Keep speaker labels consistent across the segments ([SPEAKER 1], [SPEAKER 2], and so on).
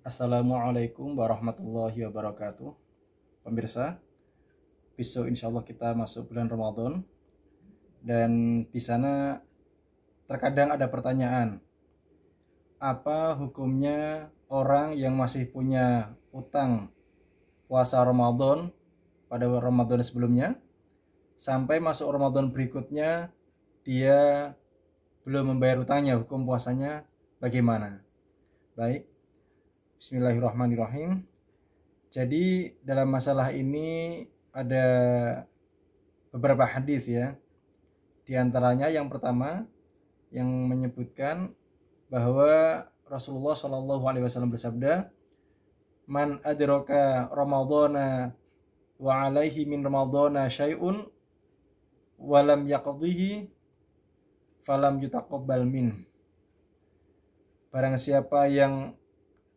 [SPEAKER 1] Assalamualaikum warahmatullahi wabarakatuh. Pemirsa, besok insya Allah kita masuk bulan Ramadan. Dan di sana terkadang ada pertanyaan, apa hukumnya orang yang masih punya utang puasa Ramadan pada Ramadan sebelumnya, sampai masuk Ramadan berikutnya dia belum membayar utangnya, hukum puasanya bagaimana? Baik, bismillahirrahmanirrahim. Jadi dalam masalah ini ada beberapa hadis ya. Di antaranya yang pertama yang menyebutkan bahwa Rasulullah Shallallahu Alaihi Wasallam bersabda, "Man adraka Ramadhana wa alaihi min Ramadhana syai'un walam yaqdihi falam yutaqabbal min." Barang siapa yang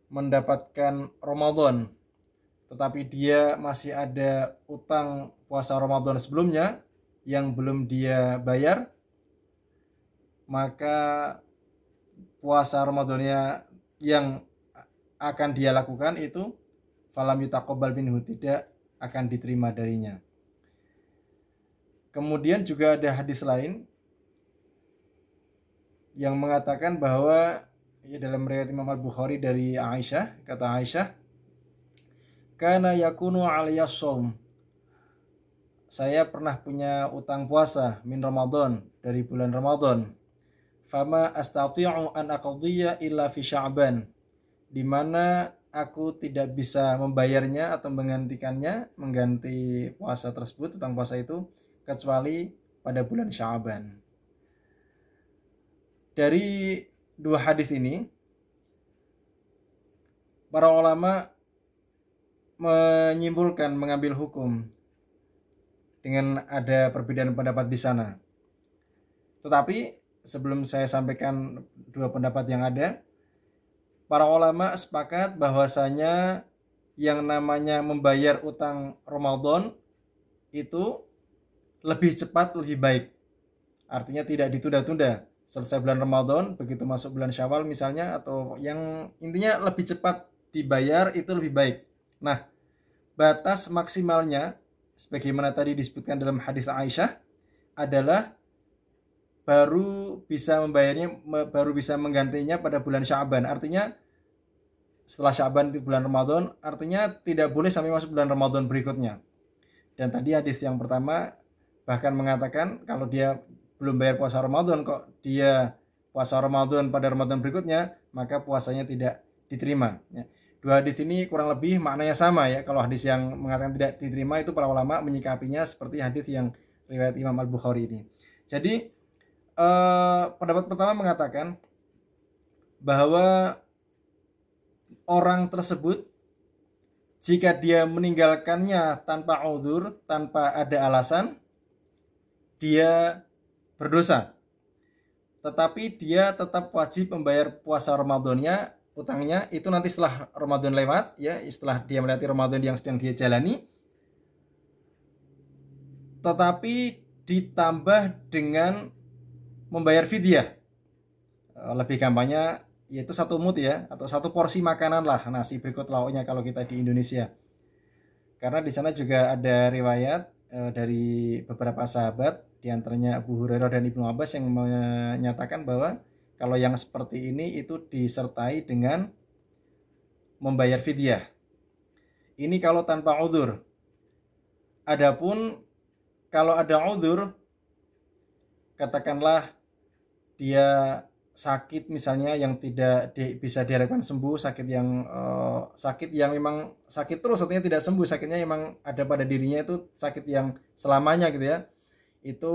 [SPEAKER 1] mendapatkan Ramadan tetapi dia masih ada utang puasa Ramadan sebelumnya yang belum dia bayar, maka puasa Ramadannya yang akan dia lakukan itu falam yutaqabbal minhu, tidak akan diterima darinya. Kemudian juga ada hadis lain yang mengatakan bahwa dalam riwayat Imam Al-Bukhari dari Aisyah, kata Aisyah, kana yakunu alayya shaum, saya pernah punya utang puasa min Ramadan, dari bulan Ramadan, fama astati'u an aqdiya illa fi Sya'ban, di mana aku tidak bisa membayarnya atau mengganti puasa tersebut, utang puasa itu, kecuali pada bulan Sya'ban. Dari dua hadis ini, para ulama menyimpulkan, mengambil hukum dengan ada perbedaan pendapat di sana. Tetapi sebelum saya sampaikan dua pendapat yang ada, para ulama sepakat bahwasanya yang namanya membayar utang Ramadan itu lebih cepat, lebih baik. Artinya tidak ditunda-tunda. Selesai bulan Ramadan, begitu masuk bulan Syawal misalnya, atau yang intinya lebih cepat dibayar itu lebih baik. Nah, batas maksimalnya sebagaimana tadi disebutkan dalam hadis Aisyah adalah baru bisa membayarnya, baru bisa menggantinya pada bulan Sya'ban. Artinya setelah Sya'ban itu bulan Ramadan, artinya tidak boleh sampai masuk bulan Ramadan berikutnya. Dan tadi hadis yang pertama bahkan mengatakan kalau dia belum bayar puasa Ramadan, kok dia puasa Ramadan pada Ramadan berikutnya, maka puasanya tidak diterima. Dua hadis ini kurang lebih maknanya sama ya. Kalau hadis yang mengatakan tidak diterima itu para ulama menyikapinya seperti hadis yang riwayat Imam Al-Bukhari ini. Jadi pendapat pertama mengatakan bahwa orang tersebut jika dia meninggalkannya tanpa uzur, tanpa ada alasan, dia berdosa. Tetapi dia tetap wajib membayar puasa Ramadannya, utangnya itu nanti setelah Ramadan lewat ya, setelah dia melewati Ramadan yang sedang dia jalani. Tetapi ditambah dengan membayar fidyah. Lebih gampangnya yaitu satu mud ya, atau satu porsi makanan lah, nasi berikut lauknya kalau kita di Indonesia. Karena di sana juga ada riwayat dari beberapa sahabat, di antaranya Abu Hurairah dan Ibnu Abbas, yang menyatakan bahwa kalau yang seperti ini itu disertai dengan membayar fidyah. Ini kalau tanpa uzur. Adapun kalau ada uzur, katakanlah dia sakit misalnya yang tidak bisa diharapkan sembuh, sakit yang memang sakit terus, artinya tidak sembuh, sakitnya memang ada pada dirinya, itu sakit yang selamanya gitu ya, itu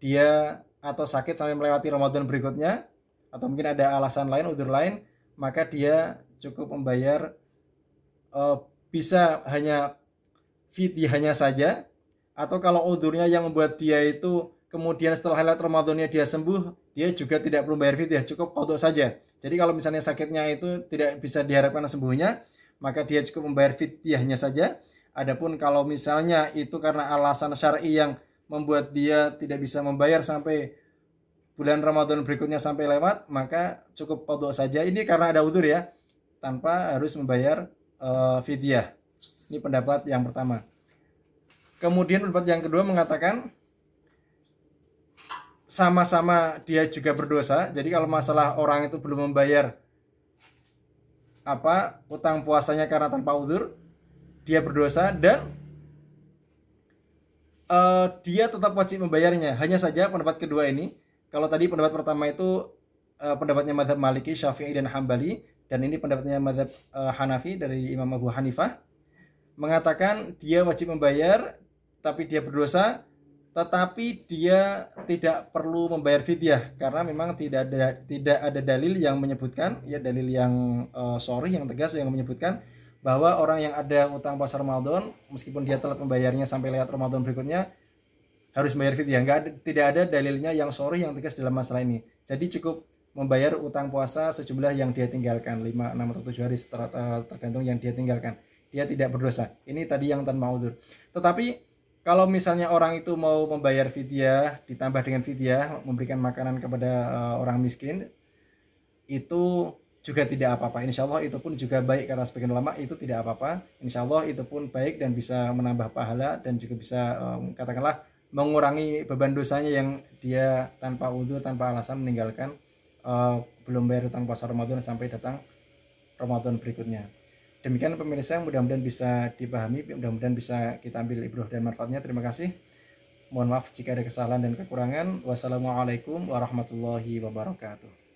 [SPEAKER 1] dia atau sakit sampai melewati Ramadan berikutnya, atau mungkin ada alasan lain, uzur lain, maka dia cukup membayar bisa hanya fidyahnya saja, atau kalau uzurnya yang membuat dia itu kemudian setelah lewat Ramadannya dia sembuh, dia juga tidak perlu bayar fidyah, cukup qadha saja. Jadi kalau misalnya sakitnya itu tidak bisa diharapkan sembuhnya, maka dia cukup membayar fidyahnya saja. Adapun kalau misalnya itu karena alasan syar'i yang membuat dia tidak bisa membayar sampai bulan Ramadan berikutnya sampai lewat, maka cukup qadha saja. Ini karena ada uzur ya. tanpa harus membayar fidyah. Ini pendapat yang pertama. Kemudian pendapat yang kedua mengatakan sama-sama dia juga berdosa. Jadi kalau masalah orang itu belum membayar utang puasanya karena tanpa uzur, dia berdosa dan dia tetap wajib membayarnya. Hanya saja pendapat kedua ini, kalau tadi pendapat pertama itu pendapatnya mazhab Maliki, Syafi'i dan Hambali, dan ini pendapatnya mazhab Hanafi dari Imam Abu Hanifah, mengatakan dia wajib membayar tapi dia berdosa, tetapi dia tidak perlu membayar fidyah karena memang tidak ada dalil yang menyebutkan, ya dalil yang sharih, yang tegas yang menyebutkan bahwa orang yang ada utang puasa Ramadan meskipun dia telat membayarnya sampai lewat Ramadan berikutnya harus membayar fidyah. Tidak ada dalilnya yang sharih yang tegas dalam masalah ini. Jadi cukup membayar utang puasa sejumlah yang dia tinggalkan, 5, 6 atau 7 hari tergantung yang dia tinggalkan. Dia tidak berdosa. Ini tadi yang tanpa uzur. Tetapi kalau misalnya orang itu mau membayar fidyah ditambah dengan fidyah memberikan makanan kepada orang miskin, itu juga tidak apa-apa. Insya Allah itu pun juga baik, kata sebagian ulama, itu tidak apa-apa. Insya Allah itu pun baik dan bisa menambah pahala dan juga bisa katakanlah mengurangi beban dosanya yang dia tanpa uzur, tanpa alasan meninggalkan belum bayar utang puasa Ramadan sampai datang Ramadan berikutnya. Demikian pemirsa, mudah-mudahan bisa dipahami, mudah-mudahan bisa kita ambil ibrah dan manfaatnya. Terima kasih. Mohon maaf jika ada kesalahan dan kekurangan. Wassalamualaikum warahmatullahi wabarakatuh.